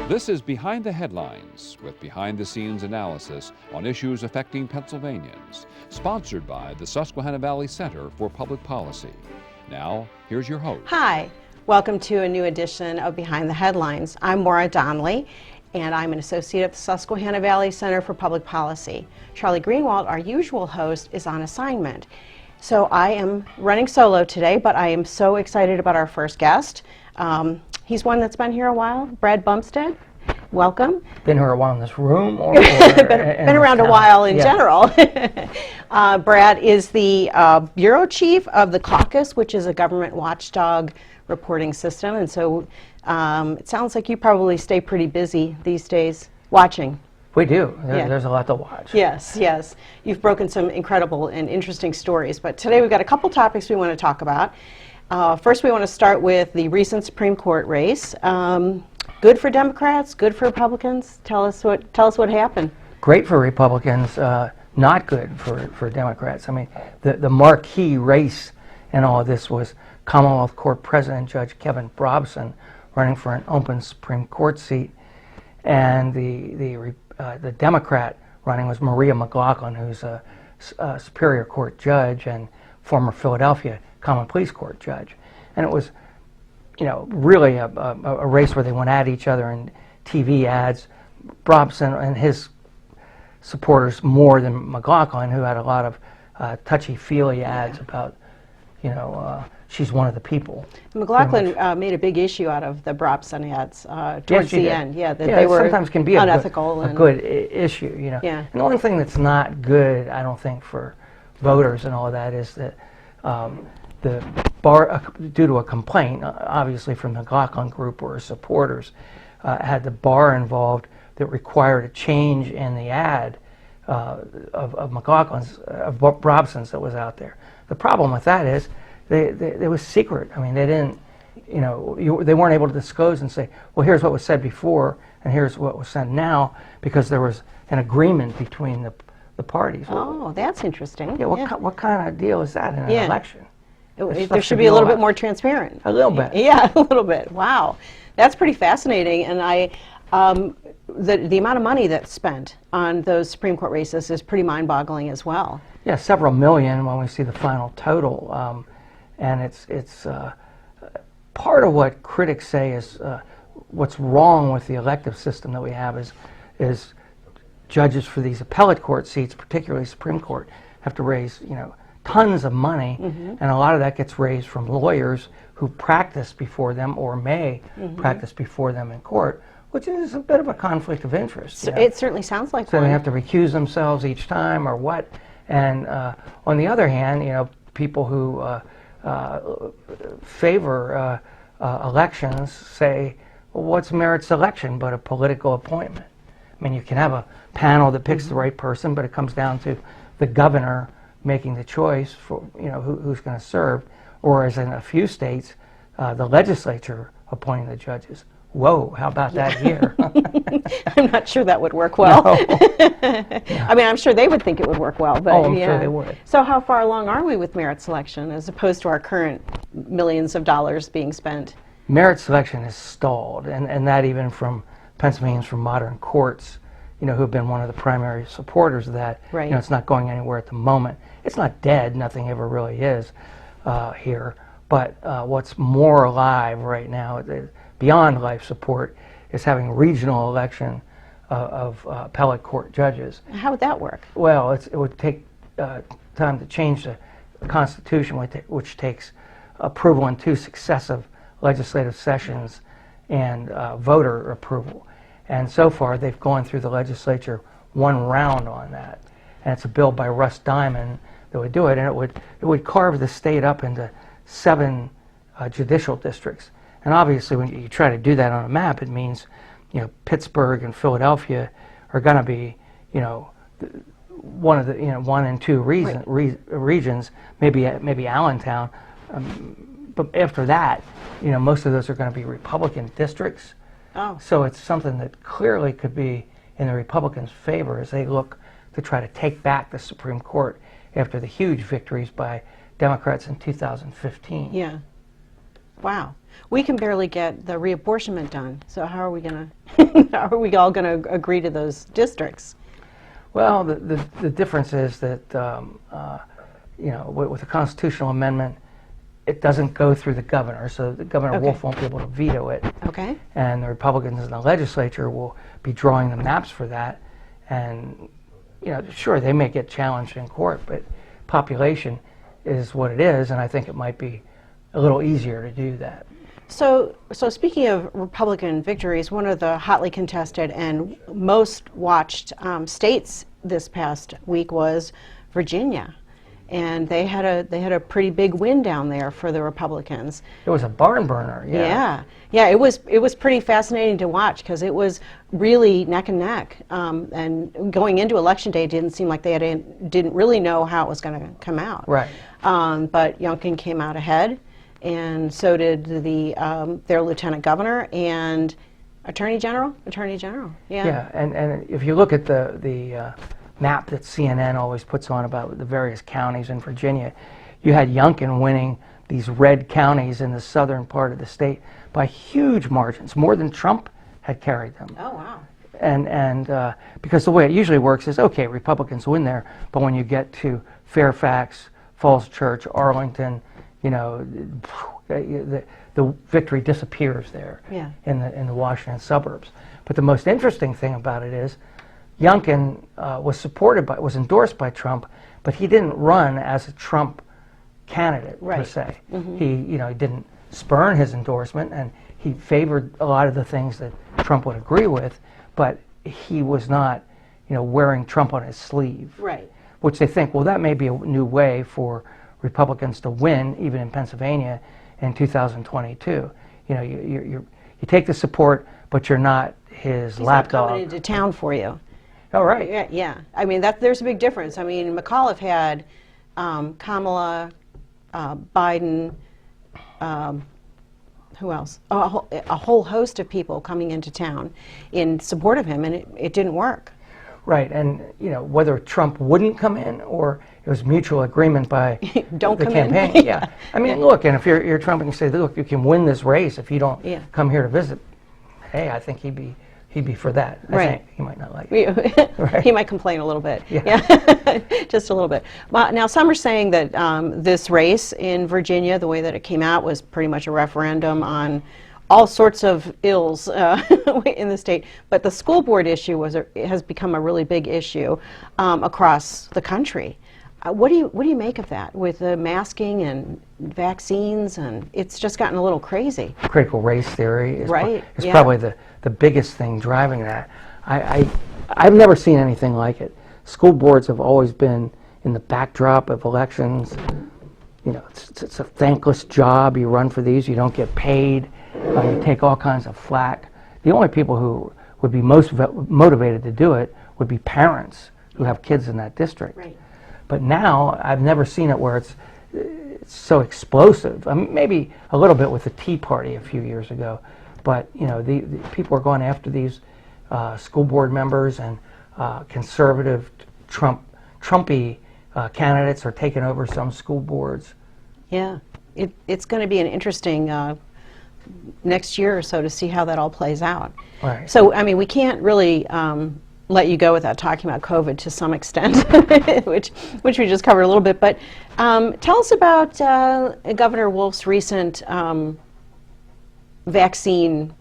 This is Behind the Headlines, with behind-the-scenes analysis on issues affecting Pennsylvanians, sponsored by the Susquehanna Valley Center for Public Policy. Now, here's your host. Hi, welcome to a new edition of Behind the Headlines. I'm Maura Donnelly, and I'm an associate at the Susquehanna Valley Center for Public Policy. Charlie Greenwald, our usual host, is on assignment. So I am running solo today, but I am so excited about our first guest. He's one that's been here a while, Brad Bumsted. Welcome. Been here a while in this room, or been around a while in general. Brad is the bureau chief of the Caucus, which is a government watchdog reporting system, and so it sounds like you probably stay pretty busy these days watching. We do. There's a lot to watch. Yes, yes. You've broken some incredible and interesting stories, but today we've got a couple topics we want to talk about. First, we want to start with the recent Supreme Court race. Good for Democrats, good for Republicans. Tell us what happened. Great for Republicans, not good for Democrats. I mean, the marquee race in all of this was Commonwealth Court President Judge Kevin Brobson running for an open Supreme Court seat, and the Democrat running was Maria McLaughlin, who's a Superior Court judge and former Philadelphia Common Pleas Court judge. And it was, really a race where they went at each other in TV ads. Brobson and his supporters more than McLaughlin, who had a lot of touchy-feely ads about, she's one of the people. McLaughlin made a big issue out of the Brobson ads towards the end. Yeah, that they were sometimes can be unethical. A good issue, Yeah. And the only thing that's not good, I don't think, for voters and all of that is that the bar, due to a complaint, obviously from the McLaughlin group or supporters, had the bar involved that required a change in the ad of McLaughlin's, of Brobson's that was out there. The problem with that is it was secret. I mean, they didn't, they weren't able to disclose and say, well, here's what was said before and here's what was said now, because there was an agreement between the parties. Oh, that's interesting. Yeah, what kind of deal is that in an election? There should be a little bit more transparent. A little bit. Yeah, a little bit. Wow. That's pretty fascinating. And the amount of money that's spent on those Supreme Court races is pretty mind-boggling as well. Yeah, several million when we see the final total. And it's part of what critics say is what's wrong with the elective system that we have is judges for these appellate court seats, particularly Supreme Court, have to raise, tons of money, and a lot of that gets raised from lawyers who practice before them or may practice before them in court, which is a bit of a conflict of interest. So it certainly sounds like so they have to recuse themselves each time or what. And on the other hand, people who favor elections say, well, what's merit's election but a political appointment? I mean, you can have a panel that picks the right person, but it comes down to the governor making the choice for who's going to serve, or as in a few states, the legislature appointing the judges. Whoa, how about that here? I'm not sure that would work well. No. I mean, I'm sure they would think it would work well, but I'm sure they would. So how far along are we with merit selection as opposed to our current millions of dollars being spent? Merit selection is stalled, and that even from Pennsylvanians from modern courts, who have been one of the primary supporters of that. Right. It's not going anywhere at the moment. It's not dead. Nothing ever really is here. But what's more alive right now, beyond life support, is having regional election of appellate court judges. How would that work? Well, it would take time to change the Constitution, which takes approval in 2 successive legislative sessions and voter approval. And so far, they've gone through the legislature 1 round on that. And it's a bill by Russ Diamond that would do it, and it would carve the state up into 7 judicial districts. And obviously, when you try to do that on a map, it means, Pittsburgh and Philadelphia are going to be, one of the, 1 and 2 regions, maybe Allentown. But after that, most of those are going to be Republican districts. Oh. So it's something that clearly could be in the Republicans' favor as they look to try to take back the Supreme Court after the huge victories by Democrats in 2015. Yeah. Wow. We can barely get the reapportionment done. So how are we going to, how are we all going to agree to those districts? Well, the difference is that, you know, with a constitutional amendment, it doesn't go through the governor, so the Governor Wolf won't be able to veto it. Okay. And the Republicans in the legislature will be drawing the maps for that. And, you know, sure, they may get challenged in court, but population is what it is, and I think it might be a little easier to do that. So speaking of Republican victories, one of the hotly contested and most watched states this past week was Virginia, and they had a pretty big win down there for the Republicans. It was a barn burner, Yeah. It was pretty fascinating to watch because it was really neck and neck, and going into Election Day, it didn't seem like they didn't really know how it was going to come out. Right. But Youngkin came out ahead, and so did their lieutenant governor and attorney general. Yeah, and if you look at the map that CNN always puts on about the various counties in Virginia, you had Youngkin winning these red counties in the southern part of the state by huge margins, more than Trump had carried them. Oh, wow. And because the way it usually works is, okay, Republicans win there, but when you get to Fairfax, Falls Church, Arlington, you know, the victory disappears there in the Washington suburbs. But the most interesting thing about it is Youngkin was endorsed by Trump, but he didn't run as a Trump candidate per se. He didn't spurn his endorsement, and he favored a lot of the things that Trump would agree with, but he was not, wearing Trump on his sleeve. Right. Which they think, well, that may be a new way for Republicans to win, even in Pennsylvania in 2022. You take the support, but you're not his lapdog. He's not coming into town for you. Oh, right. Yeah. I mean, there's a big difference. I mean, McAuliffe had Kamala, Biden, who else? Oh, a whole host of people coming into town in support of him, and it didn't work. Right, and whether Trump wouldn't come in or it was mutual agreement by don't the come campaign. In. Yeah, I mean, look, and if you're Trump and you say, look, you can win this race if you don't come here to visit. Hey, I think he'd be for that. I think he might not like it. Right. He might complain a little bit. Yeah. Just a little bit. Now, some are saying that this race in Virginia, the way that it came out, was pretty much a referendum on all sorts of ills in the state. But the school board issue has become a really big issue across the country. What do you make of that with the masking and vaccines, and it's just gotten a little crazy? Critical race theory is is probably the biggest thing driving that. I've never seen anything like it. School boards have always been in the backdrop of elections. It's a thankless job. You run for these, you don't get paid. You take all kinds of flack. The only people who would be most motivated to do it would be parents who have kids in that district. Right. But now I've never seen it where it's so explosive. I mean, maybe a little bit with the Tea Party a few years ago, but the people are going after these school board members, and conservative Trumpy candidates are taking over some school boards. Yeah, it's going to be an interesting next year or so to see how that all plays out. Right. So, I mean, we can't really let you go without talking about COVID to some extent, which we just covered a little bit. But tell us about Governor Wolf's recent vaccine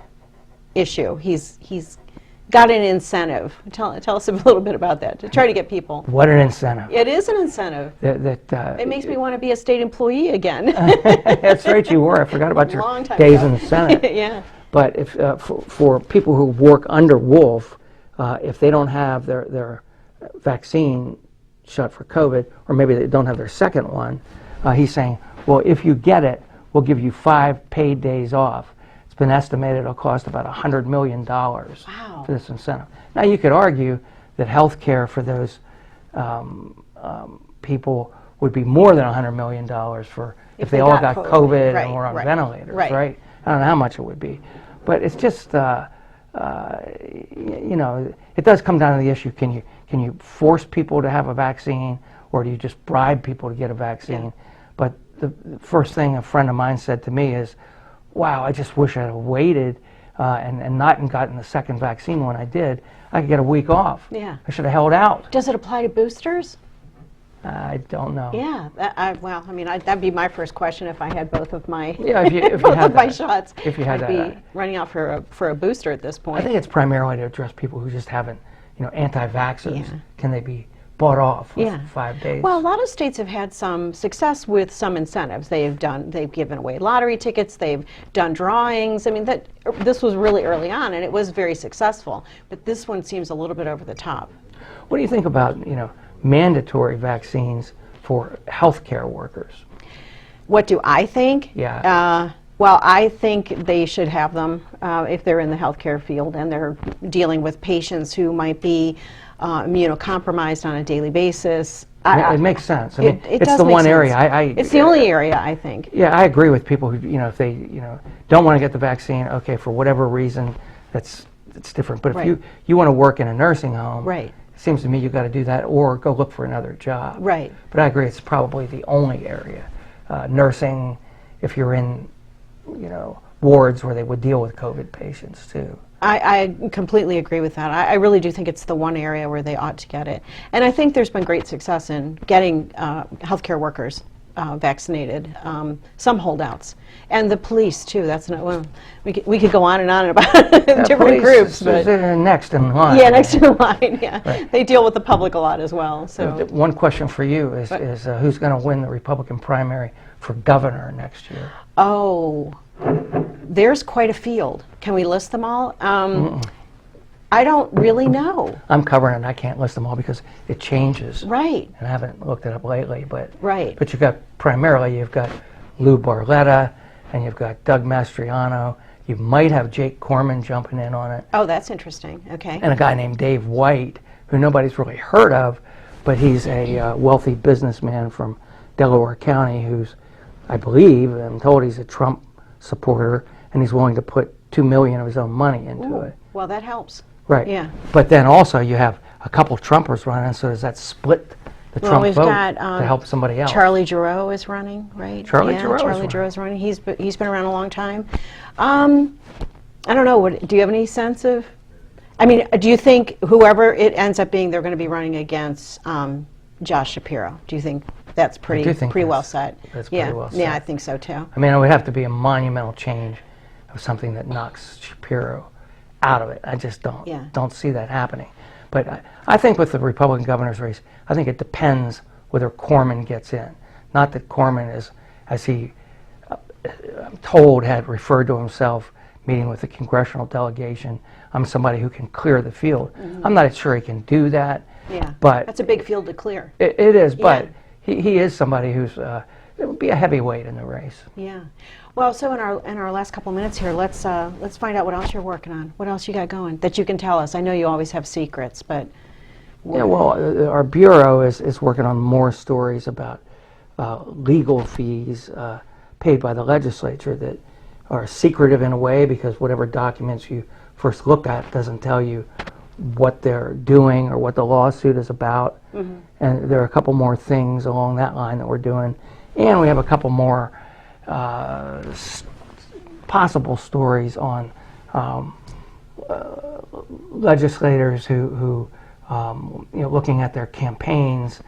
issue. He's got an incentive. Tell us a little bit about that to try to get people. What an incentive! It is an incentive. It makes me want to be a state employee again. That's right, you were. I forgot about your days in the Senate. Yeah. But if for people who work under Wolf, if they don't have their vaccine shot for COVID, or maybe they don't have their second one, he's saying, well, if you get it, we'll give you 5 paid days off. It's been estimated it'll cost about $100 million for this incentive. Now, you could argue that health care for those people would be more than $100 million for if they all got COVID and were on ventilators, right? I don't know how much it would be. But it's just, it does come down to the issue, can you force people to have a vaccine, or do you just bribe people to get a vaccine? Yeah. But the first thing a friend of mine said to me is, wow, I just wish I'd have waited and not gotten the second vaccine when I did. I could get a week off. Yeah. I should have held out. Does it apply to boosters? I don't know. Yeah. Well, I mean, that'd be my first question if I had both of my Yeah, if both you had of my that. shots. If you had I'd that. be running out for a booster at this point. I think it's primarily to address people who just haven't, anti-vaxxers. Yeah. Can they be bought off with Yeah. 5 days? Well, a lot of states have had some success with some incentives. They've given away lottery tickets, they've done drawings. I mean, this was really early on, and it was very successful. But this one seems a little bit over the top. What do you think about, mandatory vaccines for healthcare workers? What do I think? Yeah. Well, I think they should have them if they're in the healthcare field and they're dealing with patients who might be immunocompromised on a daily basis. It makes sense. I mean, it it's does the make one sense. area. It's the only area, I think. Yeah, I agree with people who, if they, don't want to get the vaccine, okay, for whatever reason, that's different. But if Right. you want to work in a nursing home, Right. it seems to me you've got to do that or go look for another job. Right. But I agree, it's probably the only area. Nursing, if you're in, wards where they would deal with COVID patients too. I completely agree with that. I really do think it's the one area where they ought to get it. And I think there's been great success in getting healthcare workers vaccinated, some holdouts. And the police too, that's not, well, we could go on and on about different Police groups. is next in line. Yeah, next in line, yeah. Right. They deal with the public a lot as well, so. One question for you is who's going to win the Republican primary for governor next year? Oh, there's quite a field. Can we list them all? I don't really know. I'm covering it. I can't list them all because it changes. Right, And I haven't looked it up lately, but right. But you've got Lou Barletta, and you've got Doug Mastriano. You might have Jake Corman jumping in on it, Oh, that's interesting, okay. and a guy named Dave White, who nobody's really heard of, but he's a wealthy businessman from Delaware County who's, I believe, I'm told he's a Trump supporter, and he's willing to put $2 million of his own money into Ooh, it. well, that helps. Right. Yeah. But then also you have a couple Trumpers running, so does that split the Well, Trump we've vote got, to help somebody else? Charlie Giroux is running, right? Charlie yeah, Giroux is Charlie running. Giroux is running. He's been around a long time. I don't know. Do you have any sense of? I mean, do you think whoever it ends up being, they're going to be running against Josh Shapiro? Do you think that's pretty well set? That's yeah, pretty well set. Yeah, I think so too. I mean, it would have to be a monumental change of something that knocks Shapiro out of it. I just don't see that happening. But I think with the Republican governor's race, I think it depends whether Corman gets in. Not that Corman is, as he, I'm told, had referred to himself meeting with the congressional delegation. I'm somebody who can clear the field. Mm-hmm. I'm not sure he can do that. Yeah, but that's a big field to clear. It is, but Yeah. he is somebody who's it would be a heavyweight in the race. Yeah. Well, so in our last couple minutes here, let's find out what else you're working on. What else you got going that you can tell us? I know you always have secrets, but Yeah, well, our bureau is working on more stories about legal fees paid by the legislature that are secretive in a way because whatever documents you first look at doesn't tell you what they're doing or what the lawsuit is about. Mm-hmm. And there are a couple more things along that line that we're doing. And we have a couple more possible stories on legislators who looking at their campaigns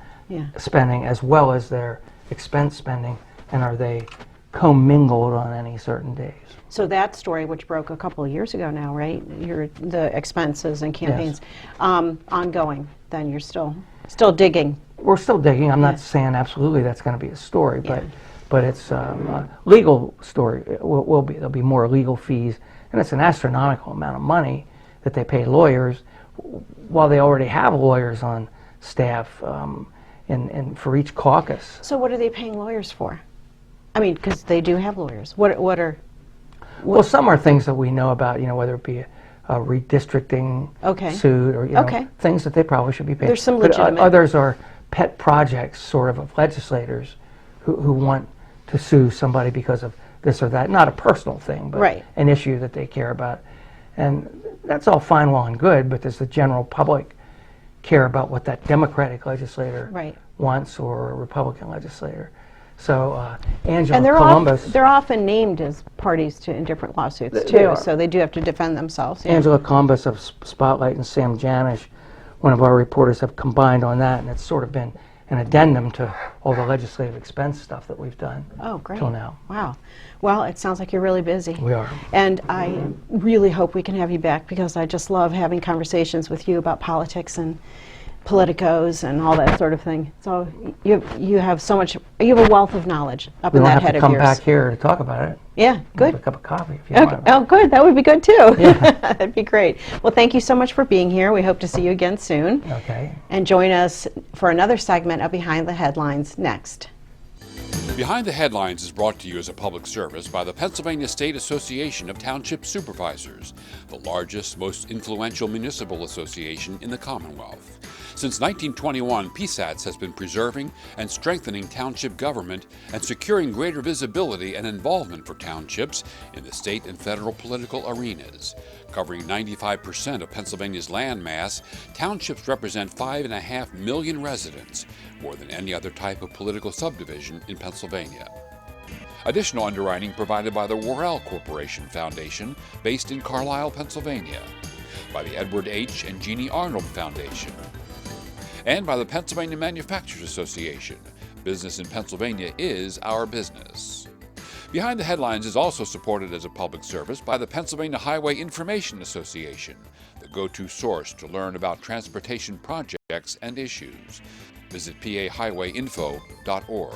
spending as well as their expense spending, and are they commingled on any certain days. So that story, which broke a couple of years ago now, right? The expenses and campaigns, ongoing. Then you're still digging. We're still digging. I'm not saying absolutely that's going to be a story, but it's a legal story. There'll be more legal fees, and it's an astronomical amount of money that they pay lawyers, while they already have lawyers on staff, and for each caucus. So what are they paying lawyers for? I mean, because they do have lawyers. What are? Well, some are things that we know about, whether it be a redistricting suit or things that they probably should be paid. There's some but legitimate. Others are pet projects, sort of legislators who want to sue somebody because of this or that. Not a personal thing, but an issue that they care about. And that's all fine, well, and good, but does the general public care about what that Democratic legislator wants or a Republican legislator? So And Angela they're Columbus. they're often named as parties to in different lawsuits They too, are. so they do have to defend themselves. Yeah. Angela Columbus of Spotlight and Sam Janish, one of our reporters, have combined on that, and it's sort of been an addendum to all the legislative expense stuff that we've done Oh, great. till now. Wow. Well, it sounds like you're really busy. We are. And I really hope we can have you back because I just love having conversations with you about politics and politicos and all that sort of thing. So you have so much, you have a wealth of knowledge up We in don't that have head to of come yours. back here to talk about it. Yeah, Have a good. cup of coffee if you Okay. want. Oh, good. That would be good too. That'd be great. Well, thank you so much for being here. We hope to see you again soon. Okay. And join us for another segment of Behind the Headlines next. Behind the Headlines is brought to you as a public service by the Pennsylvania State Association of Township Supervisors, the largest, most influential municipal association in the Commonwealth. Since 1921, PSATS has been preserving and strengthening township government and securing greater visibility and involvement for townships in the state and federal political arenas. Covering 95% of Pennsylvania's land mass, townships represent 5.5 million residents, more than any other type of political subdivision in Pennsylvania. Additional underwriting provided by the Worrell Corporation Foundation, based in Carlisle, Pennsylvania, by the Edward H. and Jeannie Arnold Foundation, and by the Pennsylvania Manufacturers Association. Business in Pennsylvania is our business. Behind the Headlines is also supported as a public service by the Pennsylvania Highway Information Association, the go-to source to learn about transportation projects and issues. Visit pahighwayinfo.org.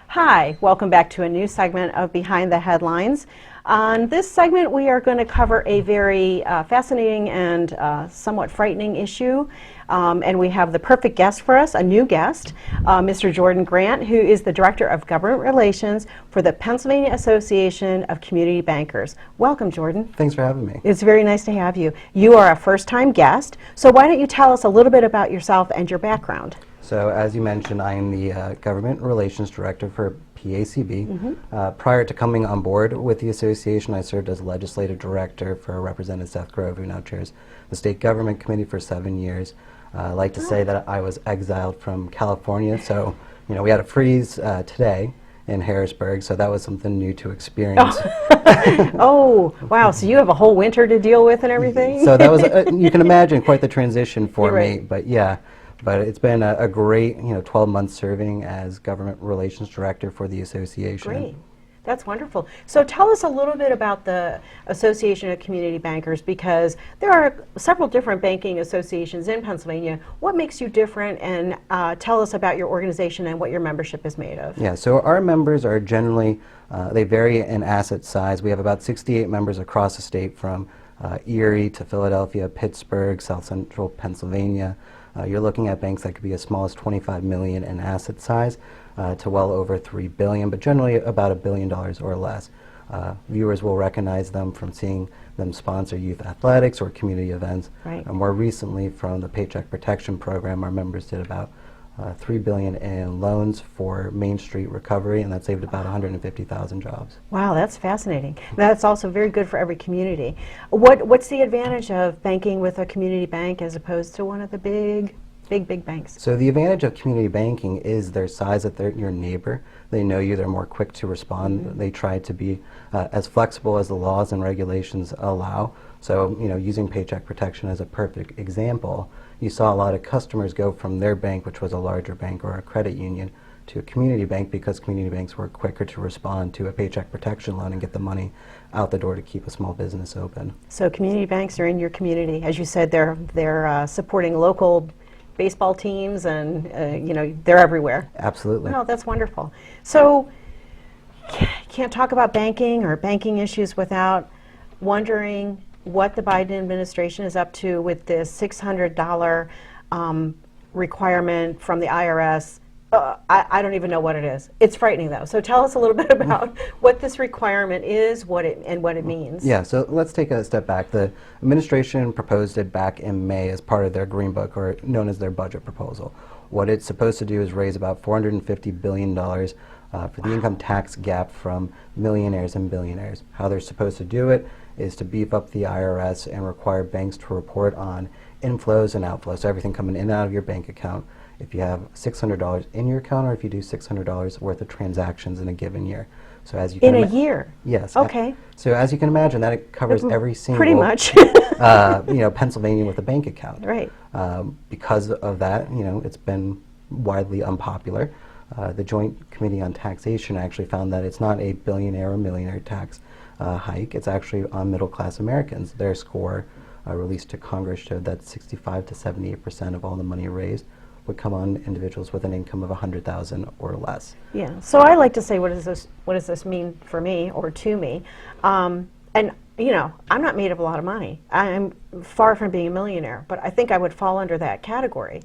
Hi, welcome back to a new segment of Behind the Headlines. On this segment, we are going to cover a very fascinating and somewhat frightening issue. And we have the perfect guest for us, a new guest, Mr. Jordan Grant, who is the Director of Government Relations for the Pennsylvania Association of Community Bankers. Welcome, Jordan. Thanks for having me. It's very nice to have you. You are a first-time guest, so why don't you tell us a little bit about yourself and your background? So as you mentioned, I am the Government Relations Director for PACB. Prior to coming on board with the association, I served as Legislative Director for Representative Seth Grove, who now chairs the State Government Committee for 7 years. I like to say that I was exiled from California, so we had a freeze today in Harrisburg, so that was something new to experience. Oh, wow, so you have a whole winter to deal with and everything? So that was, you can imagine, quite the transition for You're me, right. but yeah. But it's been a great, 12 months serving as Government Relations Director for the association. Great. That's wonderful. So tell us a little bit about the Association of Community Bankers, because there are several different banking associations in Pennsylvania. What makes you different, and tell us about your organization and what your membership is made of. Yeah, so our members are generally, they vary in asset size. We have about 68 members across the state, from Erie to Philadelphia, Pittsburgh, South Central Pennsylvania. You're looking at banks that could be as small as 25 million in asset size to well over 3 billion, but generally about $1 billion or less. Viewers will recognize them from seeing them sponsor youth athletics or community events. Right. More recently, from the Paycheck Protection Program, our members did about $3 billion in loans for Main Street recovery, and that saved about 150,000 jobs. Wow, that's fascinating. That's also very good for every community. What's the advantage of banking with a community bank as opposed to one of the big banks? So the advantage of community banking is their size, that they're your neighbor. They know you, they're more quick to respond. They try to be as flexible as the laws and regulations allow. So, using Paycheck Protection as a perfect example, you saw a lot of customers go from their bank, which was a larger bank or a credit union, to a community bank, because community banks were quicker to respond to a Paycheck Protection loan and get the money out the door to keep a small business open. So community banks are in your community. As you said, they're supporting local baseball teams, and they're everywhere. Absolutely. No, that's wonderful. So can't talk about banking or banking issues without wondering what the Biden administration is up to with this $600 requirement from the IRS. I don't even know what it is. It's frightening, though. So tell us a little bit about what this requirement is, what it means. Yeah, so let's take a step back. The administration proposed it back in May as part of their Green Book, or known as their budget proposal. What it's supposed to do is raise about $450 billion for the income tax gap from millionaires and billionaires. How they're supposed to do it is to beef up the IRS and require banks to report on inflows and outflows, so everything coming in and out of your bank account, if you have $600 in your account or if you do $600 worth of transactions in a given year. So as you In can a year? Yes. Okay. So as you can imagine, that it covers every single Pretty much. Pennsylvania with a bank account. Right. Because of that, it's been widely unpopular. The Joint Committee on Taxation actually found that it's not a billionaire or millionaire tax hike. It's actually on middle-class Americans. Their score released to Congress showed that 65 to 78% of all the money raised would come on individuals with an income of $100,000 or less. Yeah. So I like to say, what does this mean for me or to me? And I'm not made of a lot of money. I'm far from being a millionaire, but I think I would fall under that category.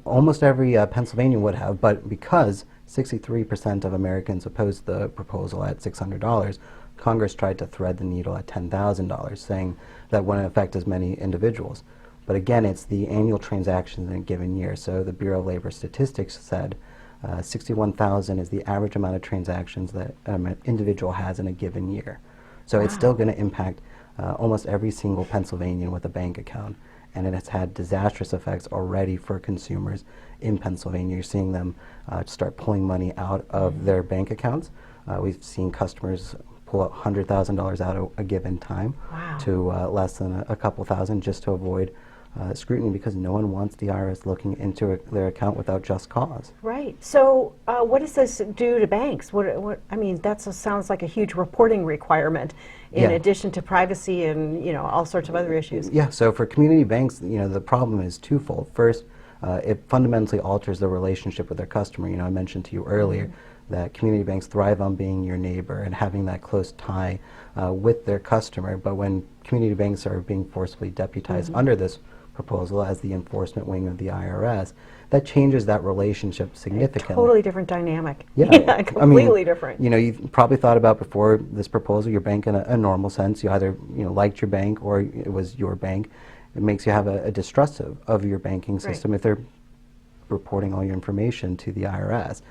Almost every Pennsylvanian would have, but because 63% of Americans opposed the proposal at $600, Congress tried to thread the needle at $10,000, saying that wouldn't affect as many individuals. But again, it's the annual transactions in a given year. So the Bureau of Labor Statistics said 61,000 is the average amount of transactions that an individual has in a given year. So it's still going to impact almost every single Pennsylvanian with a bank account. And it has had disastrous effects already for consumers in Pennsylvania. You're seeing them start pulling money out of their bank accounts. We've seen customers pull out $100,000 out at a given time to less than a couple thousand just to avoid scrutiny, because no one wants the IRS looking into their account without just cause. Right. So what does this do to banks? I mean, that sounds like a huge reporting requirement in addition to privacy and all sorts of other issues. Yeah. So for community banks, the problem is twofold. First, it fundamentally alters the relationship with their customer. I mentioned to you earlier that community banks thrive on being your neighbor and having that close tie with their customer. But when community banks are being forcibly deputized under this proposal as the enforcement wing of the IRS, that changes that relationship significantly. Totally different dynamic. Yeah, Completely different. You've probably thought about before this proposal, your bank in a normal sense, you either liked your bank or it was your bank. It makes you have a distrust of your banking system if they're reporting all your information to the IRS.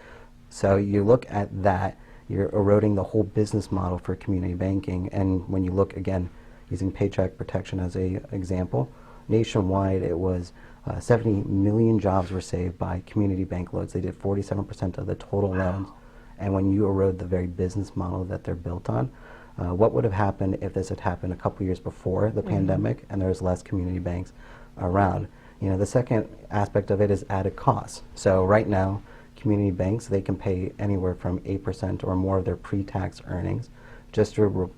So you look at that, you're eroding the whole business model for community banking. And when you look, again, using Paycheck Protection as an example, nationwide it was 70 million jobs were saved by community bank loans. They did 47% of the total loans. And when you erode the very business model that they're built on, what would have happened if this had happened a couple years before the pandemic and there was less community banks around? The second aspect of it is added costs. So right now, community banks, they can pay anywhere from 8% or more of their pre-tax earnings just to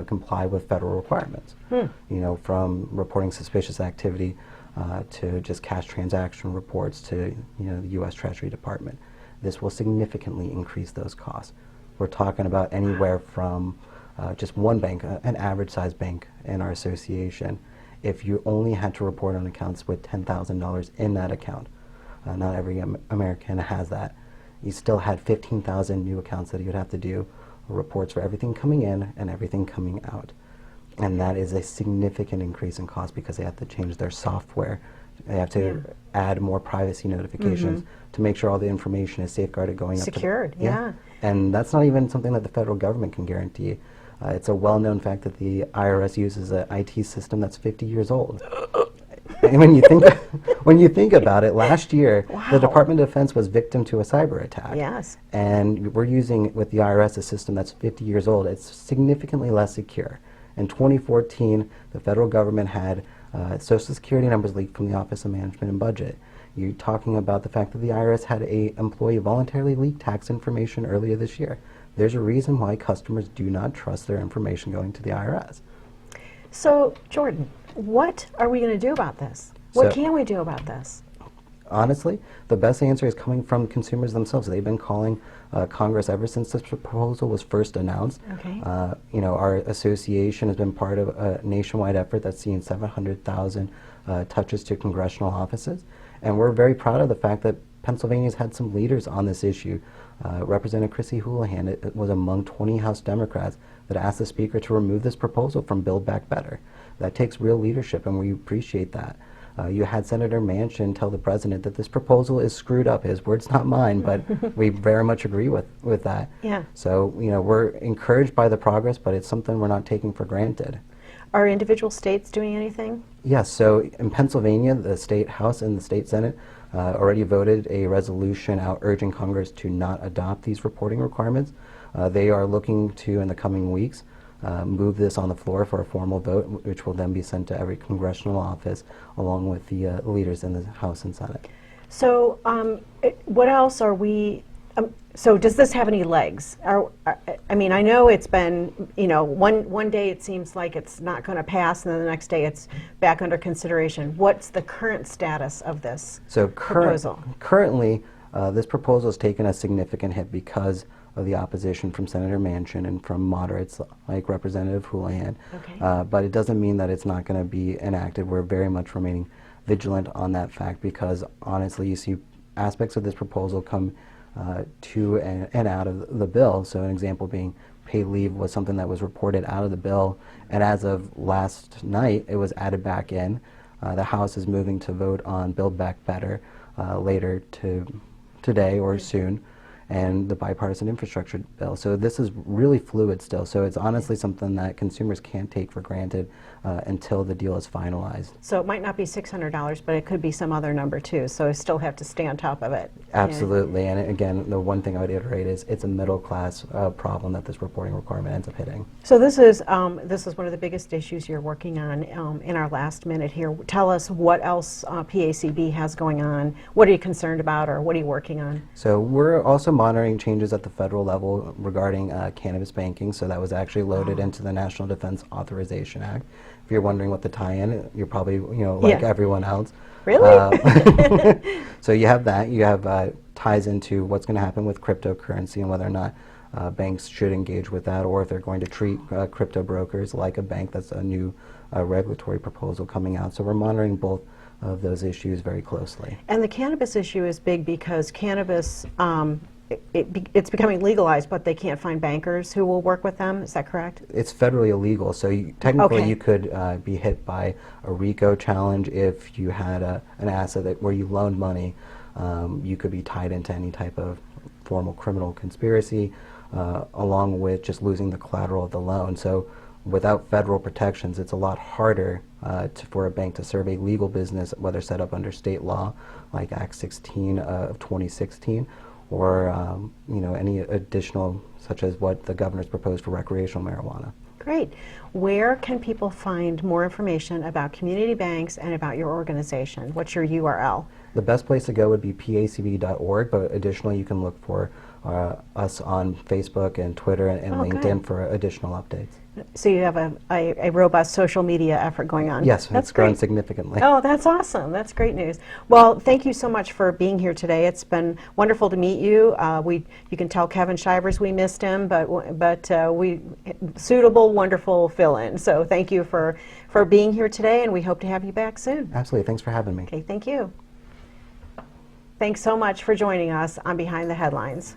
comply with federal requirements. From reporting suspicious activity to just cash transaction reports to the U.S. Treasury Department. This will significantly increase those costs. We're talking about anywhere from just one bank, an average size bank in our association, if you only had to report on accounts with $10,000 in that account. Not every American has that. You still had 15,000 new accounts that you'd have to do reports for everything coming in and everything coming out. And that is a significant increase in cost because they have to change their software. They have to add more privacy notifications to make sure all the information is safeguarded going Secured, up. And that's not even something that the federal government can guarantee. It's a well-known fact that the IRS uses an IT system that's 50 years old. And when you think about it, last year the Department of Defense was victim to a cyber attack. Yes. And we're using with the IRS a system that's 50 years old. It's significantly less secure. In 2014, the federal government had Social Security numbers leaked from the Office of Management and Budget. You're talking about the fact that the IRS had an employee voluntarily leak tax information earlier this year. There's a reason why customers do not trust their information going to the IRS. So, Jordan, what are we going to do about this? What can we do about this? Honestly, the best answer is coming from consumers themselves. They've been calling Congress ever since this proposal was first announced. Okay. Our association has been part of a nationwide effort that's seen 700,000 touches to congressional offices. And we're very proud of the fact that Pennsylvania's had some leaders on this issue. Representative Chrissy Houlihan it was among 20 House Democrats that asked the Speaker to remove this proposal from Build Back Better. That takes real leadership, and we appreciate that. You had Senator Manchin tell the President that this proposal is screwed up. His words, not mine, but we very much agree with that. Yeah. So, we're encouraged by the progress, but it's something we're not taking for granted. Are individual states doing anything? Yes, so in Pennsylvania, the state House and the state Senate already voted a resolution out urging Congress to not adopt these reporting requirements. They are looking to, in the coming weeks, move this on the floor for a formal vote, which will then be sent to every congressional office along with the leaders in the House and Senate. So what else are we, so does this have any legs? I mean, I know it's been, you know, one day it seems like it's not going to pass, and then the next day it's back under consideration. What's the current status of this proposal? Currently, this proposal has taken a significant hit because of the opposition from Senator Manchin and from moderates like Representative Houlihan. Okay. But it doesn't mean that it's not going to be enacted. We're very much remaining vigilant on that fact because, honestly, you see aspects of this proposal come to and out of the bill. So an example being paid leave was something that was reported out of the bill, and as of last night, it was added back in. The House is moving to vote on Build Back Better later today or soon, and the bipartisan infrastructure bill. So this is really fluid still. So it's honestly something that consumers can't take for granted until the deal is finalized. So it might not be $600, but it could be some other number too. So I still have to stay on top of it. Absolutely. And again, the one thing I would iterate is it's a middle class problem that this reporting requirement ends up hitting. So this is one of the biggest issues you're working on in our last minute here. Tell us what else PACB has going on. What are you concerned about, or what are you working on? So we're also monitoring changes at the federal level regarding cannabis banking. So that was actually loaded into the National Defense Authorization Act. If you're wondering what the tie-in, you're probably, you know, like everyone else. Really? So you have that. You have ties into what's going to happen with cryptocurrency and whether or not banks should engage with that, or if they're going to treat crypto brokers like a bank. That's a new regulatory proposal coming out. So we're monitoring both of those issues very closely. And the cannabis issue is big because cannabis, it's becoming legalized, but they can't find bankers who will work with them. Is that correct? It's federally illegal, so technically you could be hit by a RICO challenge if you had an asset where you loaned money. You could be tied into any type of formal criminal conspiracy, along with just losing the collateral of the loan. So without federal protections, it's a lot harder for a bank to serve a legal business, whether set up under state law, like Act 16 of 2016, or you know, any additional, such as what the governor's proposed for recreational marijuana. Great. Where can people find more information about community banks and about your organization? What's your URL? The best place to go would be pacb.org, but additionally you can look for us on Facebook and Twitter and LinkedIn for additional updates. So you have a robust social media effort going on. Yes, that's it's grown great. significantly. Oh, that's awesome. That's great news. Well, thank you so much for being here today. It's been wonderful to meet you. You can tell Kevin Shivers we missed him, but suitable, wonderful fill-in. So thank you for being here today, and we hope to have you back soon. Absolutely. Thanks for having me. Okay, thank you. Thanks so much for joining us on Behind the Headlines.